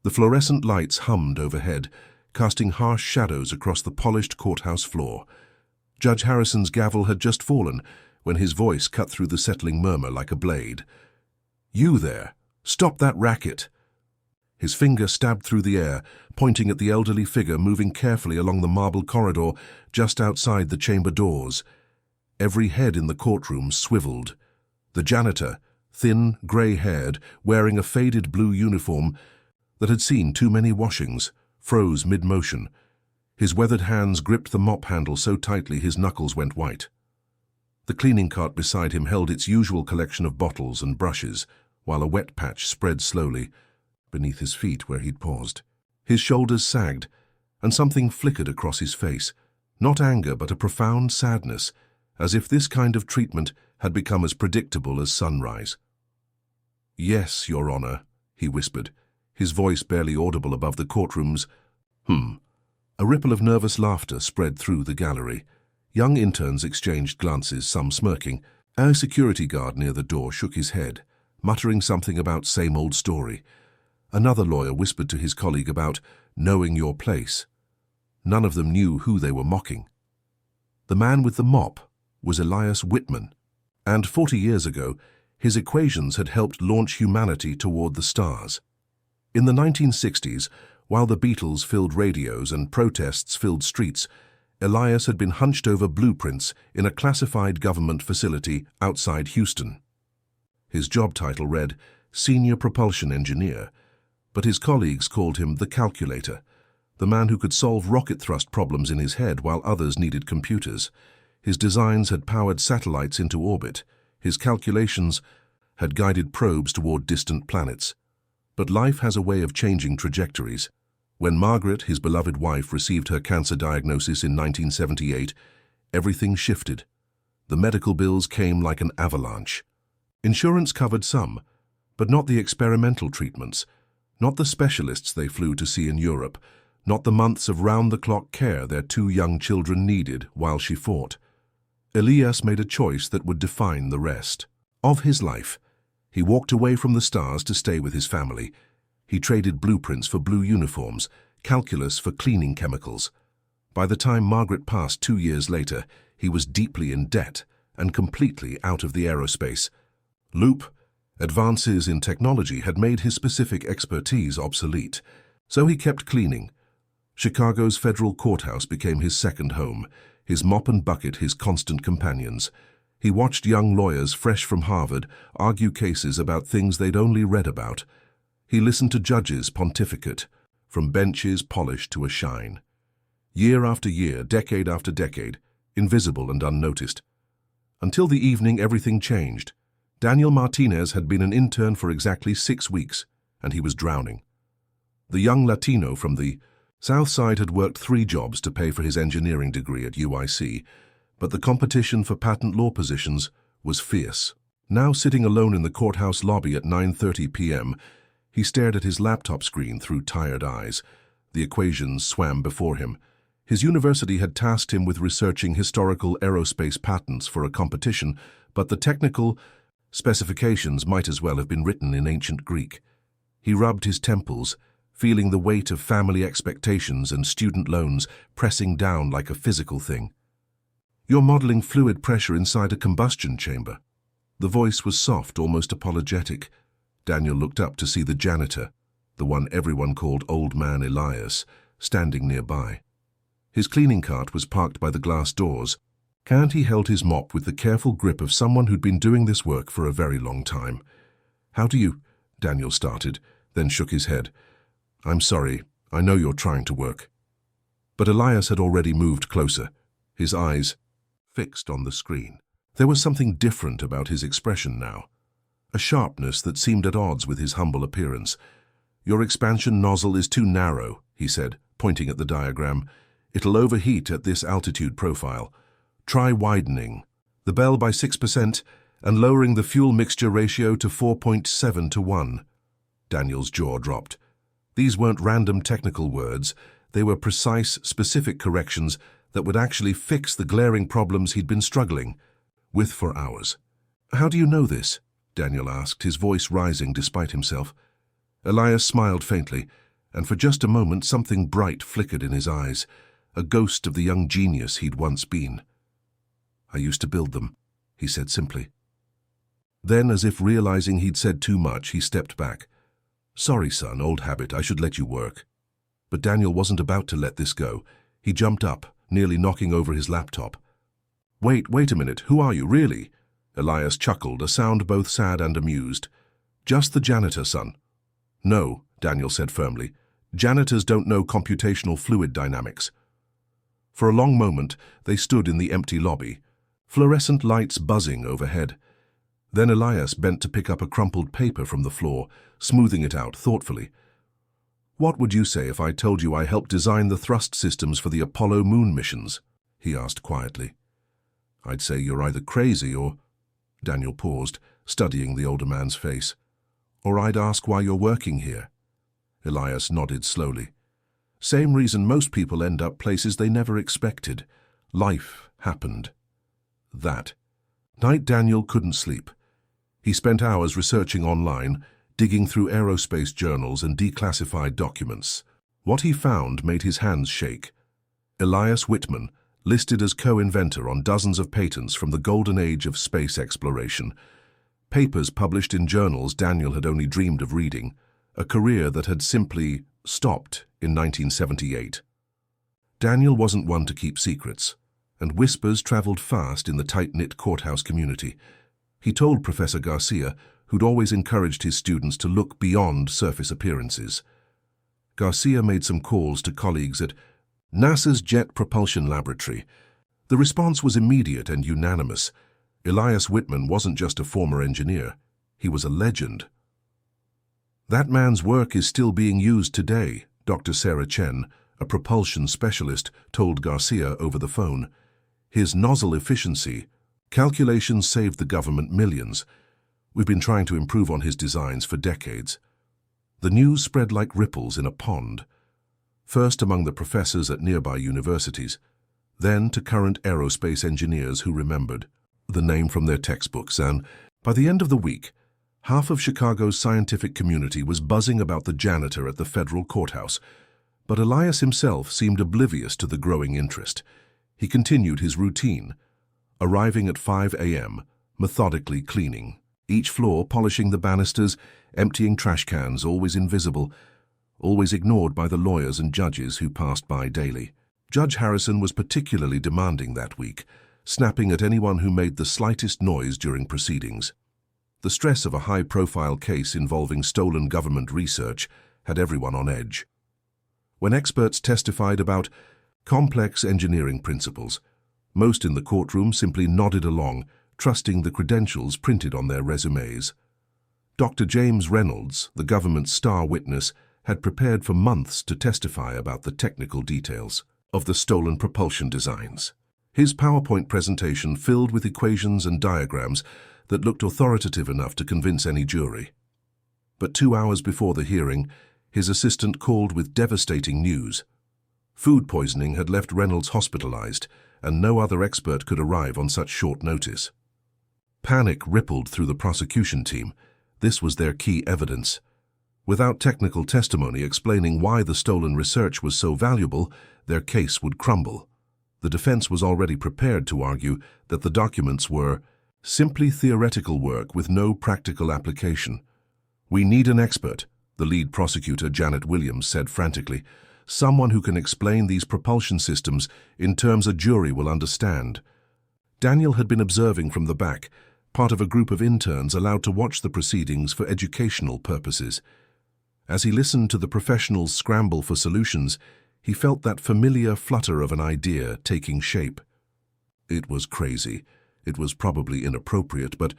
The fluorescent lights hummed overhead, casting harsh shadows across the polished courthouse floor. Judge Harrison's gavel had just fallen when his voice cut through the settling murmur like a blade. "You there! Stop that racket!" His finger stabbed through the air, pointing at the elderly figure moving carefully along the marble corridor just outside the chamber doors. Every head in the courtroom swiveled. The janitor, thin, grey-haired, wearing a faded blue uniform that had seen too many washings, froze mid-motion. His weathered hands gripped the mop handle so tightly his knuckles went white. The cleaning cart beside him held its usual collection of bottles and brushes, while a wet patch spread slowly beneath his feet where he'd paused. His shoulders sagged, and something flickered across his face. Not anger, but a profound sadness, as if this kind of treatment had become as predictable as sunrise. "Yes, Your Honor," he whispered, his voice barely audible above the courtroom's A ripple of nervous laughter spread through the gallery. Young interns exchanged glances, some smirking. A security guard near the door shook his head, muttering something about same old story. Another lawyer whispered to his colleague about knowing your place. None of them knew who they were mocking. The man with the mop was Elias Whitman, and 40 years ago, his equations had helped launch humanity toward the stars. In the 1960s, while the Beatles filled radios and protests filled streets, Elias had been hunched over blueprints in a classified government facility outside Houston. His job title read Senior Propulsion Engineer, but his colleagues called him the Calculator, the man who could solve rocket thrust problems in his head while others needed computers. His designs had powered satellites into orbit. His calculations had guided probes toward distant planets. But life has a way of changing trajectories. When Margaret, his beloved wife, received her cancer diagnosis in 1978, everything shifted. The medical bills came like an avalanche. Insurance covered some, but not the experimental treatments, not the specialists they flew to see in Europe, not the months of round-the-clock care their 2 young children needed while she fought. Elias made a choice that would define the rest of his life. He walked away from the stars to stay with his family. He traded blueprints for blue uniforms, calculus for cleaning chemicals. By the time Margaret passed 2 years later, he was deeply in debt and completely out of the aerospace loop. Advances in technology had made his specific expertise obsolete, so he kept cleaning. Chicago's federal courthouse became his second home, his mop and bucket his constant companions. He watched young lawyers fresh from Harvard argue cases about things they'd only read about. He listened to judges pontificate, from benches polished to a shine. Year after year, decade after decade, invisible and unnoticed. Until the evening everything changed. Daniel Martinez had been an intern for exactly 6 weeks, and he was drowning. The young Latino from the South Side had worked 3 jobs to pay for his engineering degree at UIC, but the competition for patent law positions was fierce. Now sitting alone in the courthouse lobby at 9:30 p.m., he stared at his laptop screen through tired eyes. The equations swam before him. His university had tasked him with researching historical aerospace patents for a competition, but the technical specifications might as well have been written in ancient Greek. He rubbed his temples, feeling the weight of family expectations and student loans pressing down like a physical thing. "You're modeling fluid pressure inside a combustion chamber." The voice was soft, almost apologetic. Daniel looked up to see the janitor, the one everyone called Old Man Elias, standing nearby. His cleaning cart was parked by the glass doors, and he held his mop with the careful grip of someone who'd been doing this work for a very long time. "How do you—" Daniel started, then shook his head. "I'm sorry, I know you're trying to work." But Elias had already moved closer, his eyes fixed on the screen. There was something different about his expression now, a sharpness that seemed at odds with his humble appearance. "Your expansion nozzle is too narrow," he said, pointing at the diagram. "It'll overheat at this altitude profile. Try widening the bell by 6% and lowering the fuel mixture ratio to 4.7 to 1. Daniel's jaw dropped. These weren't random technical words. They were precise, specific corrections that would actually fix the glaring problems he'd been struggling with for hours. "How do you know this?" Daniel asked, his voice rising despite himself. Elias smiled faintly. and for just a moment something bright flickered in his eyes, a ghost of the young genius he'd once been. "I used to build them," he said simply. Then, as if realizing he'd said too much, he stepped back. "Sorry, son, old habit, I should let you work." But Daniel wasn't about to let this go. He jumped up, nearly knocking over his laptop. Wait a minute, who are you, really?" Elias chuckled, a sound both sad and amused. "Just the janitor, son." "No," Daniel said firmly. "Janitors don't know computational fluid dynamics." For a long moment, they stood in the empty lobby, fluorescent lights buzzing overhead. Then Elias bent to pick up a crumpled paper from the floor, smoothing it out thoughtfully. "What would you say if I told you I helped design the thrust systems for the Apollo moon missions?" he asked quietly. "I'd say you're either crazy or—" Daniel paused, studying the older man's face. "Or I'd ask why you're working here." Elias nodded slowly. "Same reason most people end up places they never expected. Life happened." That night Daniel couldn't sleep. He spent hours researching online, digging through aerospace journals and declassified documents. What he found made his hands shake. Elias Whitman, listed as co-inventor on dozens of patents from the golden age of space exploration. Papers published in journals Daniel had only dreamed of reading. A career that had simply stopped in 1978. Daniel wasn't one to keep secrets, and whispers traveled fast in the tight-knit courthouse community. He told Professor Garcia, who'd always encouraged his students to look beyond surface appearances. Garcia made some calls to colleagues at NASA's Jet Propulsion Laboratory. The response was immediate and unanimous. Elias Whitman wasn't just a former engineer. He was a legend. "That man's work is still being used today," Dr. Sarah Chen, a propulsion specialist, told Garcia over the phone. "His nozzle efficiency, calculations saved the government millions. We've been trying to improve on his designs for decades." The news spread like ripples in a pond. First among the professors at nearby universities, then to current aerospace engineers who remembered the name from their textbooks, and by the end of the week, half of Chicago's scientific community was buzzing about the janitor at the federal courthouse. But Elias himself seemed oblivious to the growing interest. He continued his routine, arriving at 5 a.m., methodically cleaning, each floor polishing the banisters, emptying trash cans, always invisible, always ignored by the lawyers and judges who passed by daily. Judge Harrison was particularly demanding that week, snapping at anyone who made the slightest noise during proceedings. The stress of a high-profile case involving stolen government research had everyone on edge. When experts testified about complex engineering principles, most in the courtroom simply nodded along, trusting the credentials printed on their resumes. Dr. James Reynolds, the government's star witness, had prepared for months to testify about the technical details of the stolen propulsion designs. His PowerPoint presentation filled with equations and diagrams that looked authoritative enough to convince any jury. But 2 hours before the hearing, his assistant called with devastating news. Food poisoning had left Reynolds hospitalized, and no other expert could arrive on such short notice. Panic rippled through the prosecution team. This was their key evidence. Without technical testimony explaining why the stolen research was so valuable, their case would crumble. The defense was already prepared to argue that the documents were simply theoretical work with no practical application. "We need an expert," the lead prosecutor, Janet Williams, said frantically. "Someone who can explain these propulsion systems in terms a jury will understand." Daniel had been observing from the back, part of a group of interns allowed to watch the proceedings for educational purposes. As he listened to the professionals scramble for solutions, he felt that familiar flutter of an idea taking shape. It was crazy. It was probably inappropriate, but—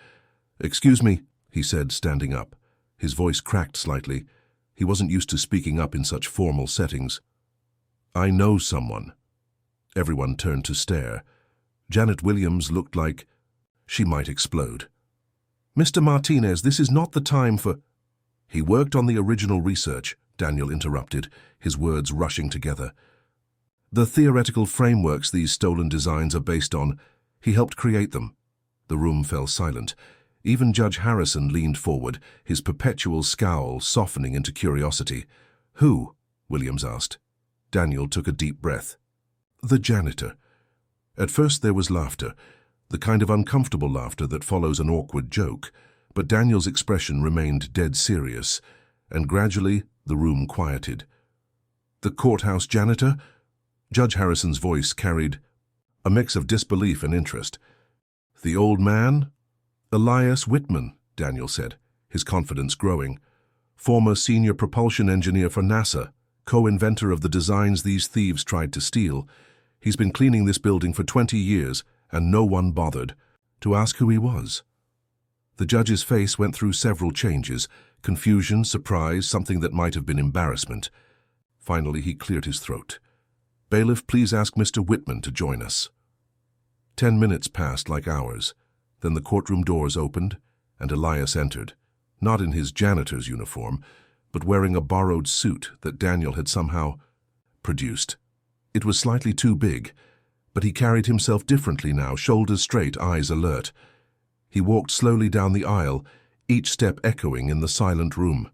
"Excuse me," he said, standing up. His voice cracked slightly. He wasn't used to speaking up in such formal settings. "I know someone." Everyone turned to stare. Janet Williams looked like she might explode. "Mr. Martinez, this is not the time for—" "He worked on the original research," Daniel interrupted, his words rushing together. "The theoretical frameworks these stolen designs are based on, he helped create them." The room fell silent. Even Judge Harrison leaned forward, his perpetual scowl softening into curiosity. "Who?" Williams asked. Daniel took a deep breath. The janitor. At first there was laughter, the kind of uncomfortable laughter that follows an awkward joke, but Daniel's expression remained dead serious, and gradually the room quieted. The courthouse janitor? Judge Harrison's voice carried a mix of disbelief and interest. The old man? Elias Whitman, Daniel said, his confidence growing. Former senior propulsion engineer for NASA, co-inventor of the designs these thieves tried to steal. He's been cleaning this building for 20 years, and no one bothered to ask who he was. The judge's face went through several changes: confusion, surprise, something that might have been embarrassment. Finally, he cleared his throat. Bailiff, please ask Mr. Whitman to join us. 10 minutes passed like hours. Then the courtroom doors opened, and Elias entered, not in his janitor's uniform, but wearing a borrowed suit that Daniel had somehow produced. It was slightly too big, but he carried himself differently now, shoulders straight, eyes alert. He walked slowly down the aisle, each step echoing in the silent room.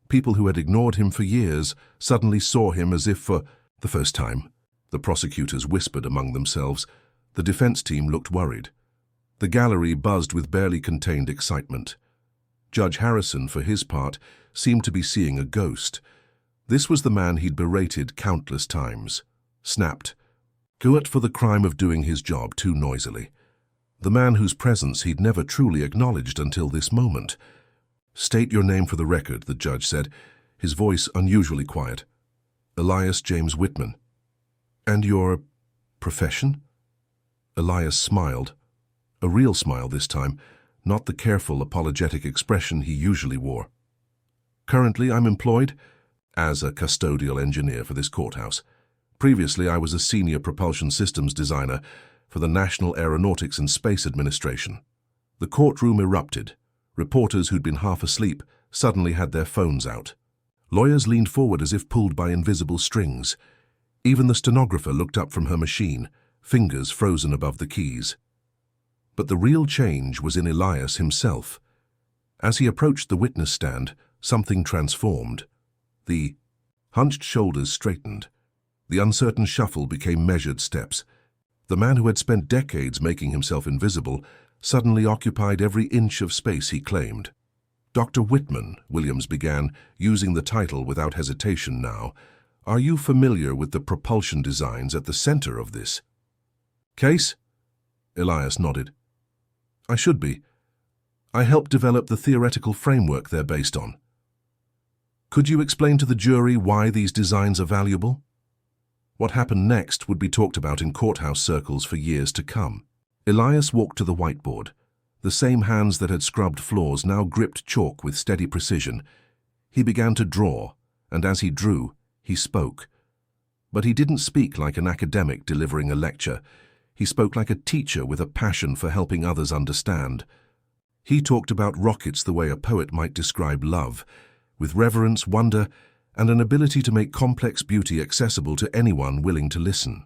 People who had ignored him for years suddenly saw him as if for the first time. The prosecutors whispered among themselves. The defense team looked worried. The gallery buzzed with barely contained excitement. Judge Harrison, for his part, seemed to be seeing a ghost. This was the man he'd berated countless times. Snapped. Guat for the crime of doing his job too noisily. The man whose presence he'd never truly acknowledged until this moment. State your name for the record, the judge said, his voice unusually quiet. Elias James Whitman. And your profession? Elias smiled. A real smile this time, not the careful, apologetic expression he usually wore. Currently, I'm employed as a custodial engineer for this courthouse. Previously, I was a senior propulsion systems designer for the National Aeronautics and Space Administration. The courtroom erupted. Reporters who'd been half asleep suddenly had their phones out. Lawyers leaned forward as if pulled by invisible strings. Even the stenographer looked up from her machine, fingers frozen above the keys. But the real change was in Elias himself. As he approached the witness stand, something transformed. The hunched shoulders straightened. The uncertain shuffle became measured steps. The man who had spent decades making himself invisible suddenly occupied every inch of space he claimed. Dr. Whitman, Williams began, using the title without hesitation now, are you familiar with the propulsion designs at the center of this case? Elias nodded. I should be. I helped develop the theoretical framework they're based on. Could you explain to the jury why these designs are valuable? What happened next would be talked about in courthouse circles for years to come. Elias walked to the whiteboard. The same hands that had scrubbed floors now gripped chalk with steady precision. He began to draw, and as he drew, he spoke. But he didn't speak like an academic delivering a lecture. He spoke like a teacher with a passion for helping others understand. He talked about rockets the way a poet might describe love, with reverence, wonder, and an ability to make complex beauty accessible to anyone willing to listen.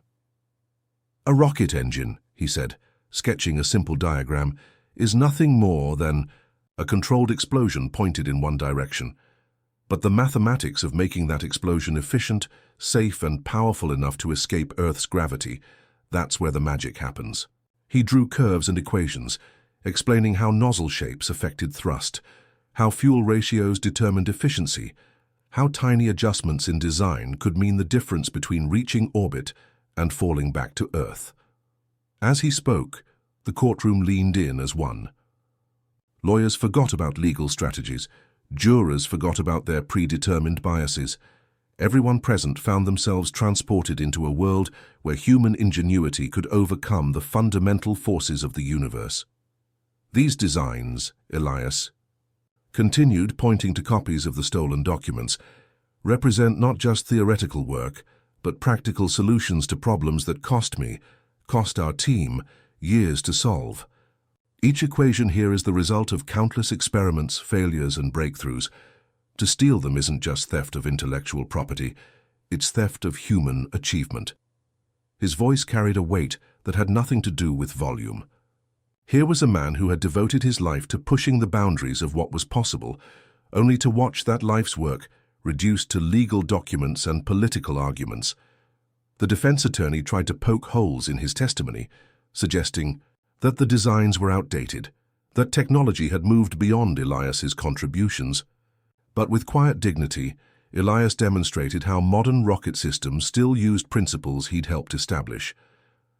A rocket engine, he said, sketching a simple diagram, is nothing more than a controlled explosion pointed in one direction. But the mathematics of making that explosion efficient, safe, and powerful enough to escape Earth's gravity, that's where the magic happens. He drew curves and equations, explaining how nozzle shapes affected thrust, how fuel ratios determined efficiency, how tiny adjustments in design could mean the difference between reaching orbit and falling back to Earth. As he spoke, the courtroom leaned in as one. Lawyers forgot about legal strategies. Jurors forgot about their predetermined biases. Everyone present found themselves transported into a world where human ingenuity could overcome the fundamental forces of the universe. These designs, Elias continued, pointing to copies of the stolen documents, represent not just theoretical work, but practical solutions to problems that cost our team, years to solve. Each equation here is the result of countless experiments, failures, and breakthroughs. To steal them isn't just theft of intellectual property, it's theft of human achievement. His voice carried a weight that had nothing to do with volume. Here was a man who had devoted his life to pushing the boundaries of what was possible, only to watch that life's work reduced to legal documents and political arguments. The defense attorney tried to poke holes in his testimony, suggesting that the designs were outdated, that technology had moved beyond Elias's contributions. But with quiet dignity, Elias demonstrated how modern rocket systems still used principles he'd helped establish,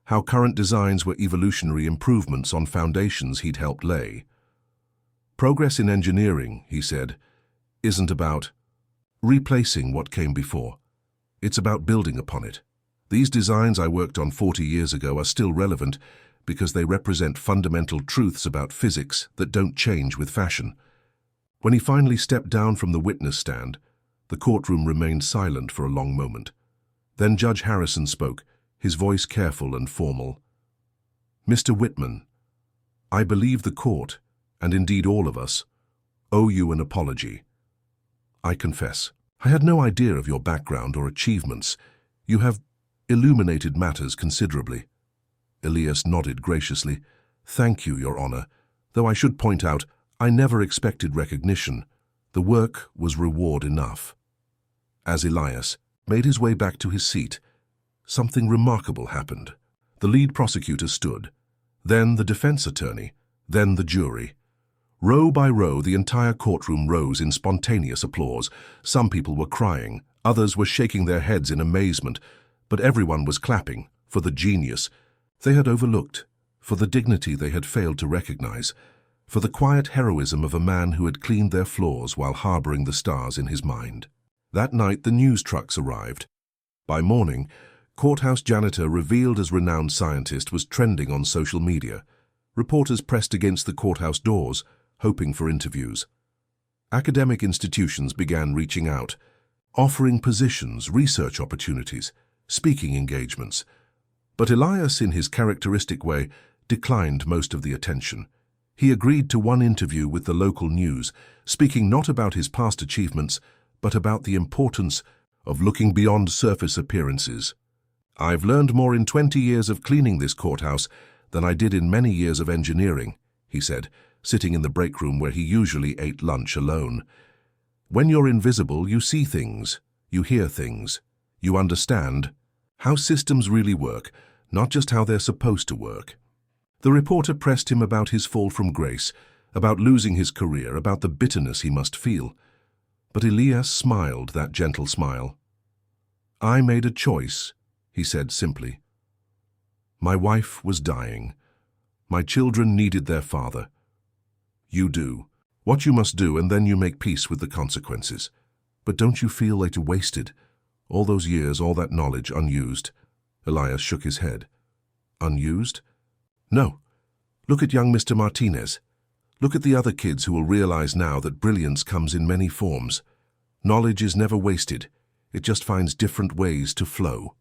how current designs were evolutionary improvements on foundations he'd helped lay. Progress in engineering, he said, isn't about replacing what came before. It's about building upon it. These designs I worked on 40 years ago are still relevant because they represent fundamental truths about physics that don't change with fashion. When he finally stepped down from the witness stand, the courtroom remained silent for a long moment. Then Judge Harrison spoke, his voice careful and formal. "Mr. Whitman, I believe the court, and indeed all of us, owe you an apology. I confess, I had no idea of your background or achievements. You have illuminated matters considerably." Elias nodded graciously. "Thank you, Your Honor. Though I should point out, I never expected recognition. The work was reward enough." As Elias made his way back to his seat, something remarkable happened. The lead prosecutor stood, then the defense attorney, then the jury. Row by row, the entire courtroom rose in spontaneous applause. Some people were crying, others were shaking their heads in amazement, but everyone was clapping for the genius they had overlooked, for the dignity they had failed to recognize, for the quiet heroism of a man who had cleaned their flaws while harboring the stars in his mind. That night, the news trucks arrived. By morning, courthouse janitor revealed as renowned scientist was trending on social media. Reporters pressed against the courthouse doors, hoping for interviews. Academic institutions began reaching out, offering positions, research opportunities, speaking engagements. But Elias, in his characteristic way, declined most of the attention. He agreed to one interview with the local news, speaking not about his past achievements, but about the importance of looking beyond surface appearances. "I've learned more in 20 years of cleaning this courthouse than I did in many years of engineering," he said, sitting in the break room where he usually ate lunch alone. "When you're invisible, you see things, you hear things, you understand how systems really work, not just how they're supposed to work." The reporter pressed him about his fall from grace, about losing his career, about the bitterness he must feel. But Elias smiled that gentle smile. "I made a choice," he said simply. "My wife was dying. My children needed their father. You do what you must do, and then you make peace with the consequences. But don't you feel like you wasted all those years, all that knowledge unused?" Elias shook his head. "Unused? No. Look at young Mr. Martinez. Look at the other kids who will realize now that brilliance comes in many forms. Knowledge is never wasted. It just finds different ways to flow."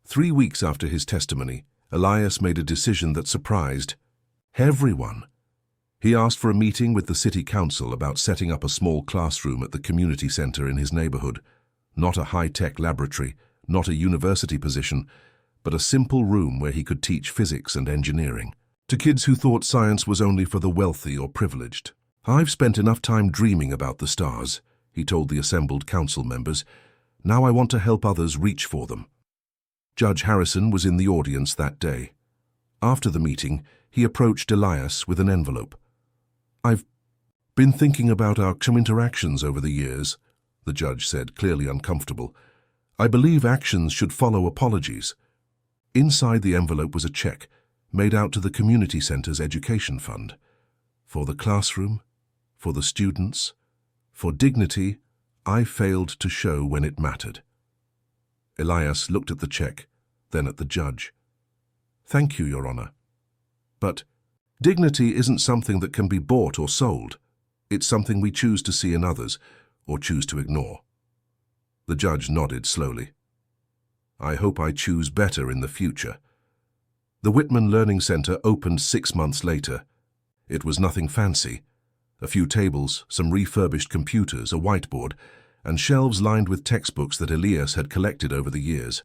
3 weeks after his testimony, Elias made a decision that surprised everyone. He asked for a meeting with the city council about setting up a small classroom at the community center in his neighborhood. Not a high-tech laboratory, not a university position, but a simple room where he could teach physics and engineering to kids who thought science was only for the wealthy or privileged. "I've spent enough time dreaming about the stars," he told the assembled council members. "Now I want to help others reach for them." Judge Harrison was in the audience that day. After the meeting, he approached Elias with an envelope. "I've been thinking about our interactions over the years," the judge said, clearly uncomfortable. "I believe actions should follow apologies." Inside the envelope was a check, made out to the community center's education fund. For the classroom, for the students, for dignity I failed to show when it mattered. Elias looked at the check, then at the judge. "Thank you, Your Honor. But dignity isn't something that can be bought or sold. It's something we choose to see in others, or choose to ignore." The judge nodded slowly. "I hope I choose better in the future." The Whitman Learning Center opened 6 months later. It was nothing fancy. A few tables, some refurbished computers, a whiteboard, and shelves lined with textbooks that Elias had collected over the years.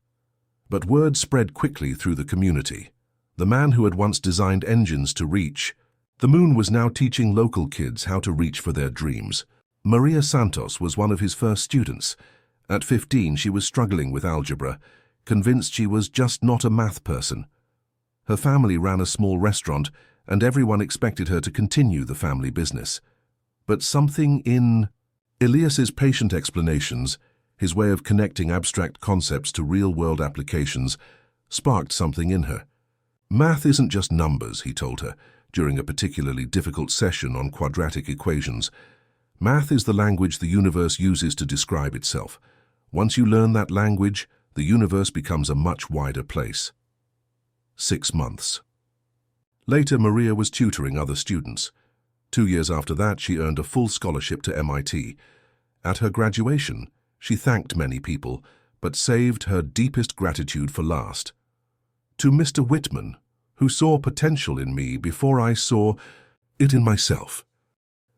But word spread quickly through the community. The man who had once designed engines to reach the moon was now teaching local kids how to reach for their dreams. Maria Santos was one of his first students. At 15, she was struggling with algebra, convinced she was just not a math person. Her family ran a small restaurant, and everyone expected her to continue the family business. But something in Elias's patient explanations, his way of connecting abstract concepts to real-world applications, sparked something in her. Math isn't just numbers, he told her, during a particularly difficult session on quadratic equations. Math is the language the universe uses to describe itself. Once you learn that language, the universe becomes a much wider place. 6 months. Later, Maria was tutoring other students. 2 years after that, she earned a full scholarship to MIT. At her graduation, she thanked many people, but saved her deepest gratitude for last. To Mr. Whitman, who saw potential in me before I saw it in myself,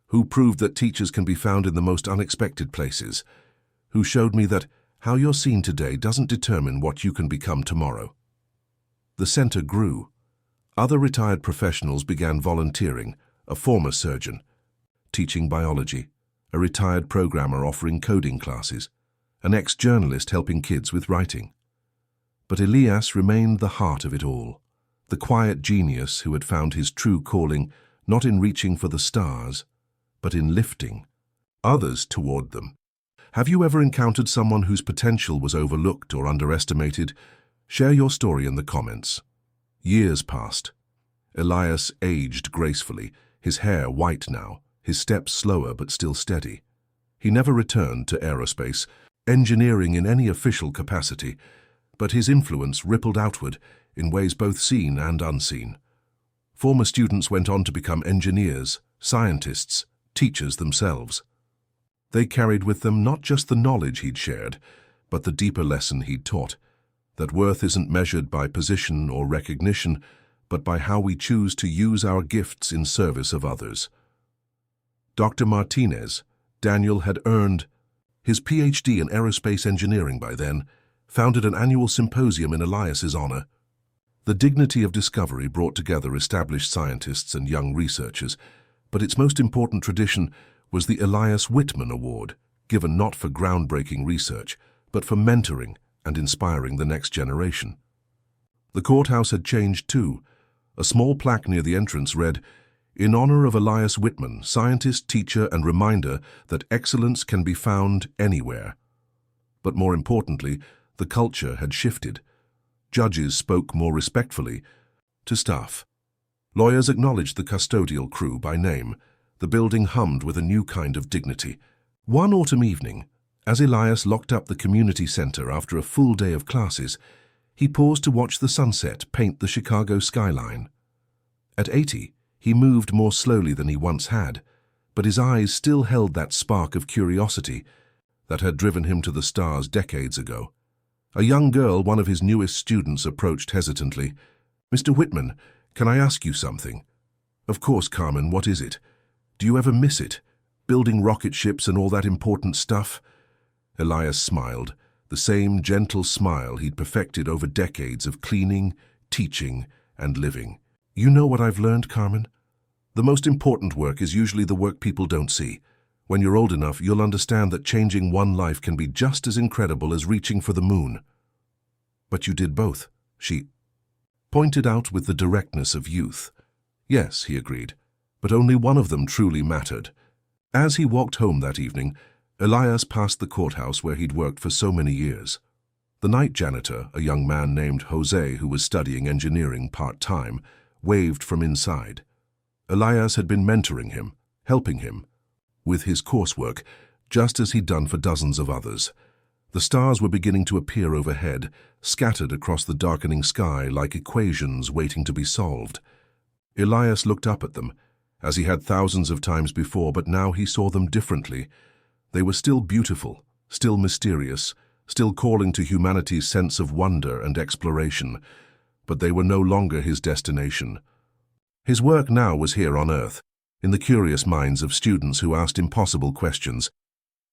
who proved that teachers can be found in the most unexpected places, who showed me that how you're seen today doesn't determine what you can become tomorrow. The center grew. Other retired professionals began volunteering, a former surgeon, teaching biology, a retired programmer offering coding classes, an ex-journalist helping kids with writing. But Elias remained the heart of it all, the quiet genius who had found his true calling not in reaching for the stars, but in lifting others toward them. Have you ever encountered someone whose potential was overlooked or underestimated? Share your story in the comments. Years passed. Elias aged gracefully, his hair white now, his steps slower but still steady. He never returned to aerospace, engineering in any official capacity, but his influence rippled outward in ways both seen and unseen. Former students went on to become engineers, scientists, teachers themselves. They carried with them not just the knowledge he'd shared, but the deeper lesson he'd taught, that worth isn't measured by position or recognition, but by how we choose to use our gifts in service of others. Dr. Martinez, Daniel had earned his PhD in aerospace engineering by then, founded an annual symposium in Elias's honor. The dignity of discovery brought together established scientists and young researchers, but its most important tradition was the Elias Whitman Award, given not for groundbreaking research, but for mentoring and inspiring the next generation. The courthouse had changed too. A small plaque near the entrance read, "In honor of Elias Whitman, scientist, teacher, and reminder that excellence can be found anywhere." But more importantly, the culture had shifted. Judges spoke more respectfully to staff. Lawyers acknowledged the custodial crew by name. The building hummed with a new kind of dignity. One autumn evening, as Elias locked up the community center after a full day of classes, he paused to watch the sunset paint the Chicago skyline. At 80, he moved more slowly than he once had, but his eyes still held that spark of curiosity that had driven him to the stars decades ago. A young girl, one of his newest students, approached hesitantly. "Mr. Whitman, can I ask you something?" "Of course, Carmen, what is it? Do you ever miss it? Building rocket ships and all that important stuff?" Elias smiled, the same gentle smile he'd perfected over decades of cleaning, teaching, and living. "You know what I've learned, Carmen? The most important work is usually the work people don't see. When you're old enough, you'll understand that changing one life can be just as incredible as reaching for the moon." "But you did both," she pointed out with the directness of youth. "Yes," he agreed, "but only one of them truly mattered." As he walked home that evening, Elias passed the courthouse where he'd worked for so many years. The night janitor, a young man named Jose who was studying engineering part-time, waved from inside. Elias had been mentoring him, helping him with his coursework, just as he'd done for dozens of others. The stars were beginning to appear overhead, scattered across the darkening sky like equations waiting to be solved. Elias looked up at them, as he had thousands of times before, but now he saw them differently. They were still beautiful, still mysterious, still calling to humanity's sense of wonder and exploration, but they were no longer his destination. His work now was here on Earth, in the curious minds of students who asked impossible questions,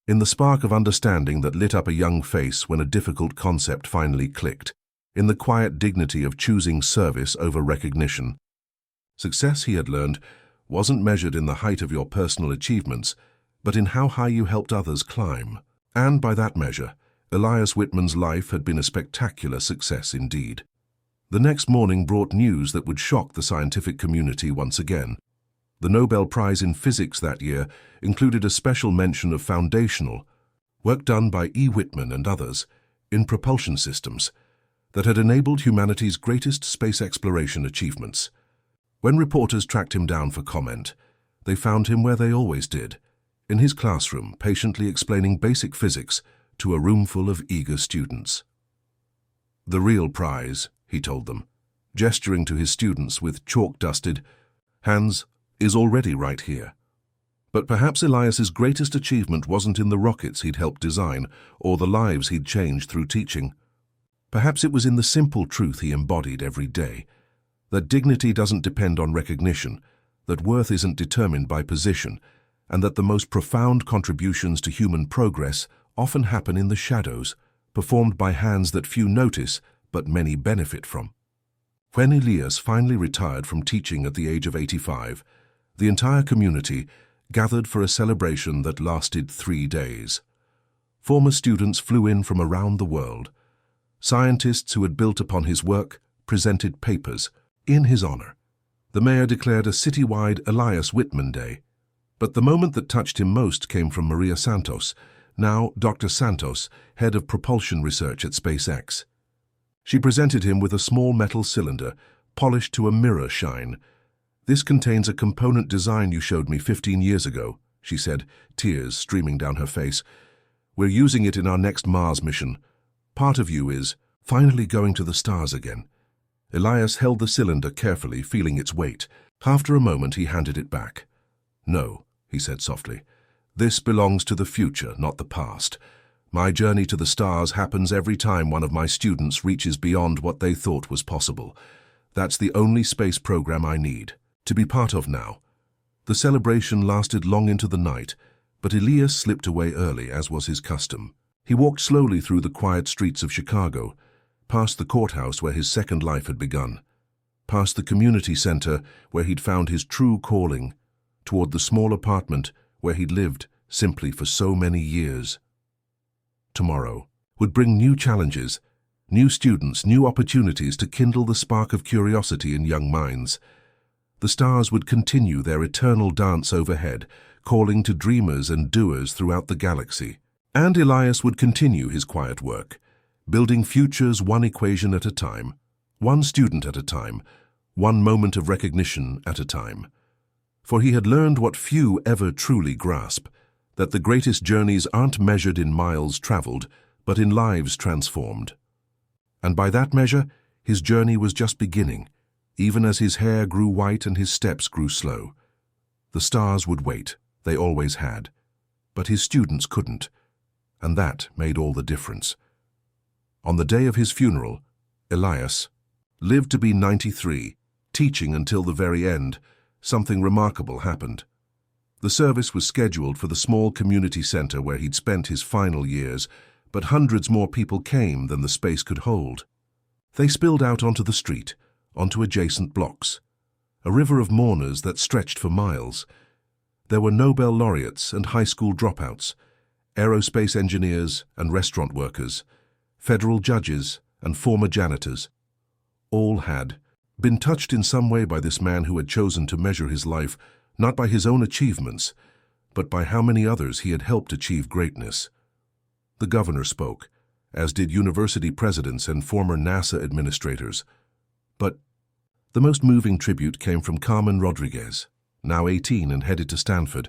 in the spark of understanding that lit up a young face when a difficult concept finally clicked, in the quiet dignity of choosing service over recognition. Success, he had learned, wasn't measured in the height of your personal achievements, but in how high you helped others climb. And by that measure, Elias Whitman's life had been a spectacular success indeed. The next morning brought news that would shock the scientific community once again. The Nobel Prize in Physics that year included a special mention of foundational work done by E. Whitman and others in propulsion systems that had enabled humanity's greatest space exploration achievements. When reporters tracked him down for comment, they found him where they always did, in his classroom, patiently explaining basic physics to a room full of eager students. "The real prize," he told them, gesturing to his students with chalk-dusted hands, "is already right here." But perhaps Elias's greatest achievement wasn't in the rockets he'd helped design or the lives he'd changed through teaching. Perhaps it was in the simple truth he embodied every day, that dignity doesn't depend on recognition, that worth isn't determined by position, and that the most profound contributions to human progress often happen in the shadows, performed by hands that few notice but many benefit from. When Elias finally retired from teaching at the age of 85, the entire community gathered for a celebration that lasted 3 days. Former students flew in from around the world. Scientists who had built upon his work presented papers in his honor. The mayor declared a citywide Elias Whitman Day. But the moment that touched him most came from Maria Santos, now Dr. Santos, head of propulsion research at SpaceX. She presented him with a small metal cylinder, polished to a mirror shine. "This contains a component design you showed me 15 years ago," she said, tears streaming down her face. "We're using it in our next Mars mission. Part of you is finally going to the stars again." Elias held the cylinder carefully, feeling its weight. After a moment, he handed it back. "No," he said softly. "This belongs to the future, not the past. My journey to the stars happens every time one of my students reaches beyond what they thought was possible. That's the only space program I need to be part of now." The celebration lasted long into the night, but Elias slipped away early, as was his custom. He walked slowly through the quiet streets of Chicago, past the courthouse where his second life had begun, past the community center where he'd found his true calling, toward the small apartment where he'd lived simply for so many years. Tomorrow would bring new challenges, new students, new opportunities to kindle the spark of curiosity in young minds. The stars would continue their eternal dance overhead, calling to dreamers and doers throughout the galaxy. And Elias would continue his quiet work, building futures one equation at a time, one student at a time, one moment of recognition at a time. For he had learned what few ever truly grasp, that the greatest journeys aren't measured in miles traveled, but in lives transformed. And by that measure, his journey was just beginning, even as his hair grew white and his steps grew slow. The stars would wait, they always had, but his students couldn't, and that made all the difference. On the day of his funeral, Elias lived to be 93, teaching until the very end. Something remarkable happened. The service was scheduled for the small community center where he'd spent his final years, but hundreds more people came than the space could hold. They spilled out onto the street, onto adjacent blocks, a river of mourners that stretched for miles. There were Nobel laureates and high school dropouts, aerospace engineers and restaurant workers, federal judges and former janitors. All had been touched in some way by this man who had chosen to measure his life not by his own achievements, but by how many others he had helped achieve greatness. The governor spoke, as did university presidents and former NASA administrators. But the most moving tribute came from Carmen Rodriguez, now 18 and headed to Stanford,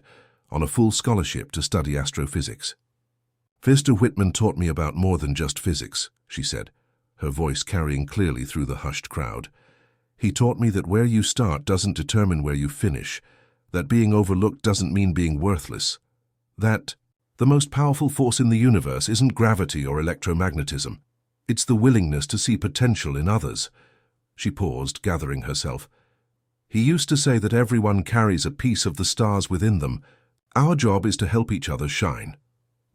on a full scholarship to study astrophysics. "Mr. Whitman taught me about more than just physics," she said, her voice carrying clearly through the hushed crowd. "He taught me that where you start doesn't determine where you finish, that being overlooked doesn't mean being worthless, that the most powerful force in the universe isn't gravity or electromagnetism. It's the willingness to see potential in others." She paused, gathering herself. "He used to say that everyone carries a piece of the stars within them. Our job is to help each other shine."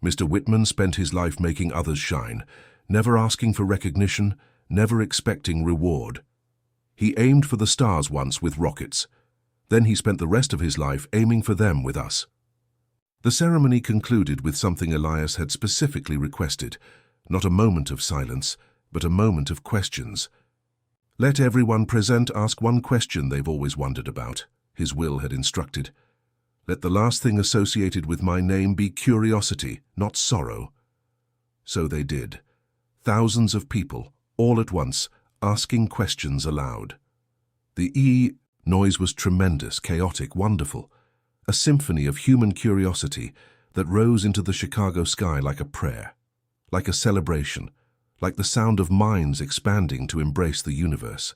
Mr. Whitman spent his life making others shine, never asking for recognition, never expecting reward. He aimed for the stars once with rockets. Then he spent the rest of his life aiming for them with us. The ceremony concluded with something Elias had specifically requested, not a moment of silence, but a moment of questions. Let everyone present ask one question they've always wondered about, his will had instructed. Let the last thing associated with my name be curiosity, not sorrow. So they did. Thousands of people, all at once, asking questions aloud. The noise was tremendous, chaotic, wonderful. A symphony of human curiosity that rose into the Chicago sky like a prayer, like a celebration, like the sound of minds expanding to embrace the universe.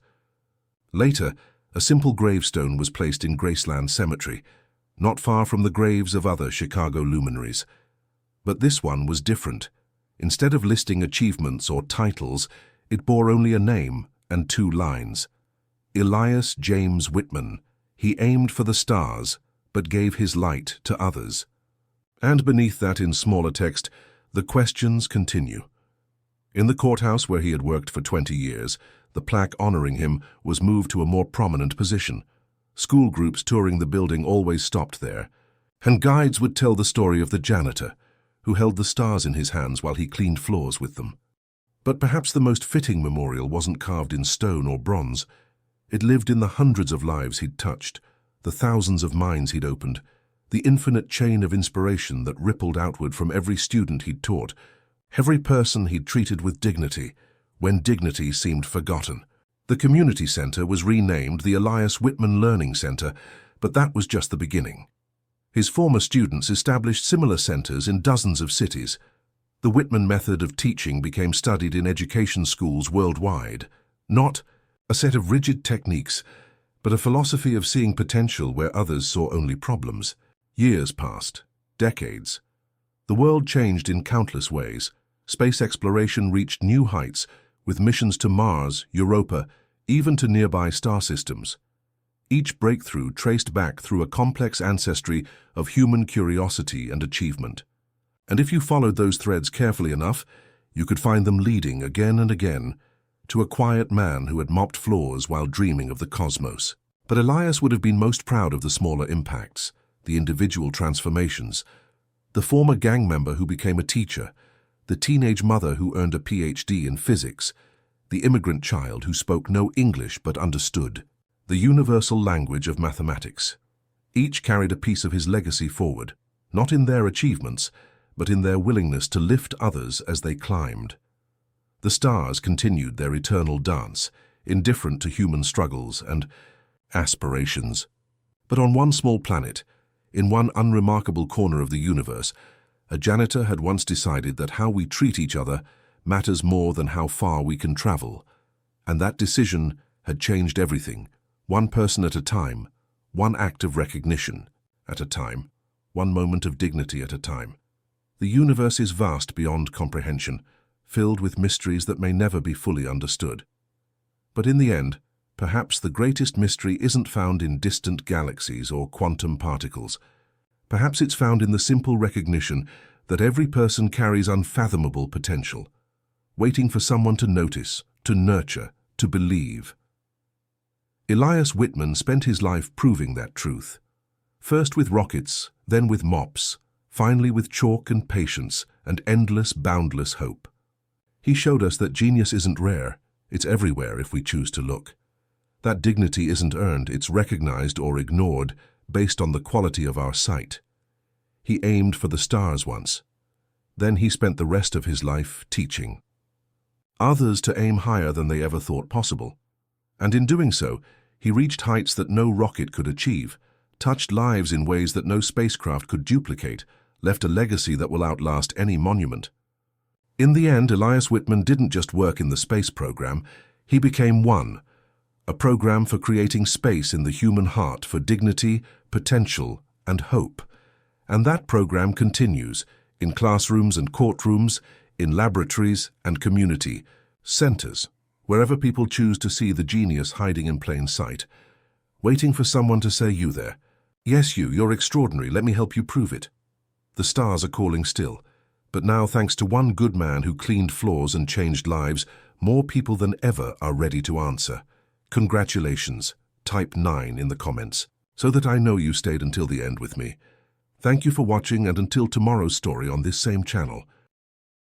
Later, a simple gravestone was placed in Graceland Cemetery, not far from the graves of other Chicago luminaries. But this one was different. Instead of listing achievements or titles, it bore only a name and 2 lines. Elias James Whitman. He aimed for the stars, but gave his light to others. And beneath that, in smaller text, the questions continue. In the courthouse where he had worked for 20 years, the plaque honoring him was moved to a more prominent position. School groups touring the building always stopped there, and guides would tell the story of the janitor, who held the stars in his hands while he cleaned floors with them. But perhaps the most fitting memorial wasn't carved in stone or bronze. It lived in the hundreds of lives he'd touched, the thousands of minds he'd opened, the infinite chain of inspiration that rippled outward from every student he'd taught, every person he'd treated with dignity, when dignity seemed forgotten. The community center was renamed the Elias Whitman Learning Center, but that was just the beginning. His former students established similar centers in dozens of cities. The Whitman method of teaching became studied in education schools worldwide, not a set of rigid techniques, but a philosophy of seeing potential where others saw only problems. Years passed, decades. The world changed in countless ways. Space exploration reached new heights, with missions to Mars, Europa, even to nearby star systems. Each breakthrough traced back through a complex ancestry of human curiosity and achievement. And if you followed those threads carefully enough, you could find them leading again and again to a quiet man who had mopped floors while dreaming of the cosmos. But Elias would have been most proud of the smaller impacts, the individual transformations. The former gang member who became a teacher, the teenage mother who earned a PhD in physics, the immigrant child who spoke no English but understood, the universal language of mathematics. Each carried a piece of his legacy forward, not in their achievements, but in their willingness to lift others as they climbed. The stars continued their eternal dance, indifferent to human struggles and aspirations. But on one small planet, in one unremarkable corner of the universe, a janitor had once decided that how we treat each other matters more than how far we can travel. And that decision had changed everything, one person at a time, one act of recognition at a time, one moment of dignity at a time. The universe is vast beyond comprehension, filled with mysteries that may never be fully understood. But in the end, perhaps the greatest mystery isn't found in distant galaxies or quantum particles. Perhaps it's found in the simple recognition that every person carries unfathomable potential, waiting for someone to notice, to nurture, to believe. Elias Whitman spent his life proving that truth. First with rockets, then with mops, finally with chalk and patience and endless, boundless hope. He showed us that genius isn't rare, it's everywhere if we choose to look. That dignity isn't earned, it's recognized or ignored based on the quality of our sight. He aimed for the stars once. Then he spent the rest of his life teaching others to aim higher than they ever thought possible. And in doing so, he reached heights that no rocket could achieve, touched lives in ways that no spacecraft could duplicate, left a legacy that will outlast any monument. In the end, Elias Whitman didn't just work in the space program, he became one, a program for creating space in the human heart for dignity, potential, and hope. And that program continues in classrooms and courtrooms, in laboratories and community centers, wherever people choose to see the genius hiding in plain sight, waiting for someone to say, "You there. Yes, you're extraordinary, let me help you prove it." The stars are calling still, but now, thanks to one good man who cleaned floors and changed lives, more people than ever are ready to answer. Congratulations. Type 9 in the comments, so that I know you stayed until the end with me. Thank you for watching, and until tomorrow's story on this same channel.